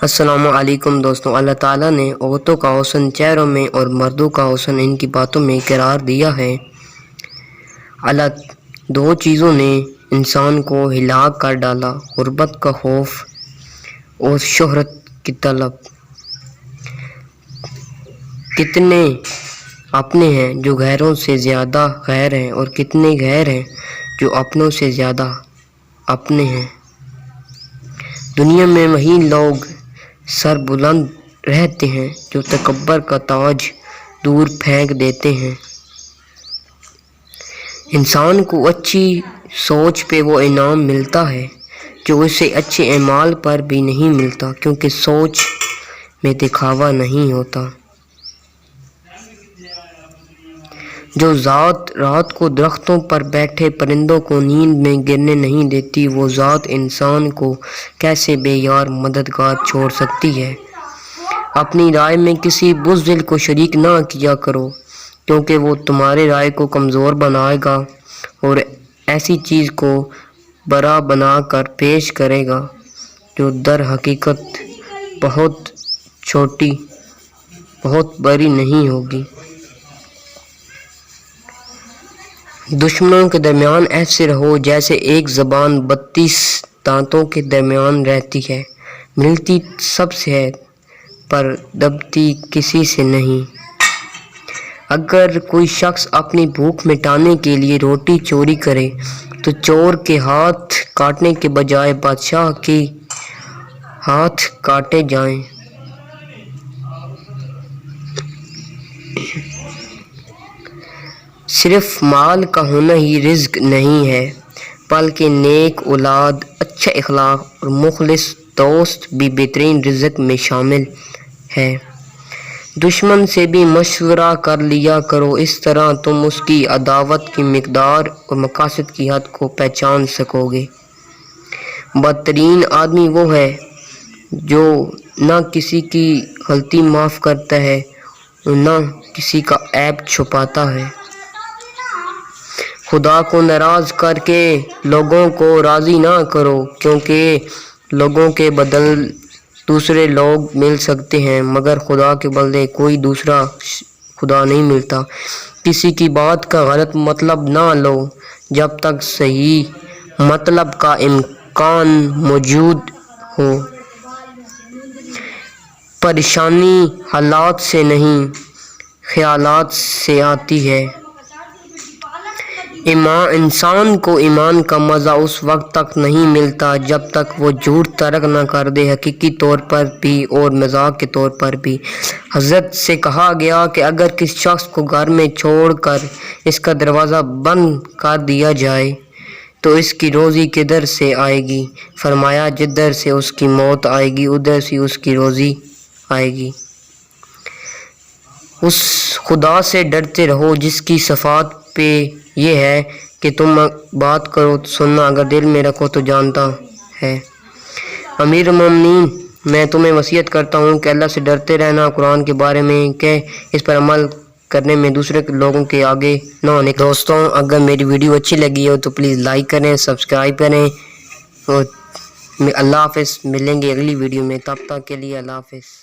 السلام علیکم دوستوں، اللہ تعالیٰ نے عورتوں کا حسن چہروں میں اور مردوں کا حسن ان کی باتوں میں قرار دیا ہے۔ دو چیزوں نے انسان کو ہلا کر ڈالا، غربت کا خوف اور شہرت کی طلب۔ کتنے اپنے ہیں جو غیروں سے زیادہ غیر ہیں، اور کتنے غیر ہیں جو اپنوں سے زیادہ اپنے ہیں۔ دنیا میں وہی لوگ سر بلند رہتے ہیں جو تکبر کا تاج دور پھینک دیتے ہیں۔ انسان کو اچھی سوچ پہ وہ انعام ملتا ہے جو اسے اچھے اعمال پر بھی نہیں ملتا، کیونکہ سوچ میں دکھاوا نہیں ہوتا۔ جو ذات رات کو درختوں پر بیٹھے پرندوں کو نیند میں گرنے نہیں دیتی، وہ ذات انسان کو کیسے بے یار مددگار چھوڑ سکتی ہے۔ اپنی رائے میں کسی بزدل کو شریک نہ کیا کرو، کیونکہ وہ تمہارے رائے کو کمزور بنائے گا اور ایسی چیز کو بڑا بنا کر پیش کرے گا جو در حقیقت بہت چھوٹی، بہت بڑی نہیں ہوگی۔ دشمنوں کے درمیان ایسے رہو جیسے ایک زبان 32 دانتوں کے درمیان رہتی ہے، ملتی سب سے ہے پر دبتی کسی سے نہیں۔ اگر کوئی شخص اپنی بھوک مٹانے کے لیے روٹی چوری کرے تو چور کے ہاتھ کاٹنے کے بجائے بادشاہ کے ہاتھ کاٹے جائیں۔ صرف مال کا ہونا ہی رزق نہیں ہے، بلکہ نیک اولاد، اچھا اخلاق اور مخلص دوست بھی بہترین رزق میں شامل ہے۔ دشمن سے بھی مشورہ کر لیا کرو، اس طرح تم اس کی عداوت کی مقدار اور مقاصد کی حد کو پہچان سکو گے۔ بدترین آدمی وہ ہے جو نہ کسی کی غلطی معاف کرتا ہے اور نہ کسی کا عیب چھپاتا ہے۔ خدا کو ناراض کر کے لوگوں کو راضی نہ کرو، کیونکہ لوگوں کے بدل دوسرے لوگ مل سکتے ہیں مگر خدا کے بدلے کوئی دوسرا خدا نہیں ملتا۔ کسی کی بات کا غلط مطلب نہ لو جب تک صحیح مطلب کا امکان موجود ہو۔ پریشانی حالات سے نہیں، خیالات سے آتی ہے۔ انسان کو ایمان کا مزہ اس وقت تک نہیں ملتا جب تک وہ جھوٹ ترک نہ کر دے، حقیقی طور پر بھی اور مذاق کے طور پر بھی۔ حضرت سے کہا گیا کہ اگر کسی شخص کو گھر میں چھوڑ کر اس کا دروازہ بند کر دیا جائے تو اس کی روزی کدھر سے آئے گی؟ فرمایا جدھر سے اس کی موت آئے گی ادھر سے اس کی روزی آئے گی۔ اس خدا سے ڈرتے رہو جس کی صفات پہ یہ ہے کہ تم بات کرو تو سننا، اگر دل میں رکھو تو جانتا ہے۔ امیر المومنین، میں تمہیں وصیت کرتا ہوں کہ اللہ سے ڈرتے رہنا، قرآن کے بارے میں کہ اس پر عمل کرنے میں دوسرے لوگوں کے آگے نہ ہونے۔ دوستوں، اگر میری ویڈیو اچھی لگی ہو تو پلیز لائک کریں، سبسکرائب کریں، اور اللہ حافظ۔ ملیں گے اگلی ویڈیو میں، تب تک کے لیے اللہ حافظ۔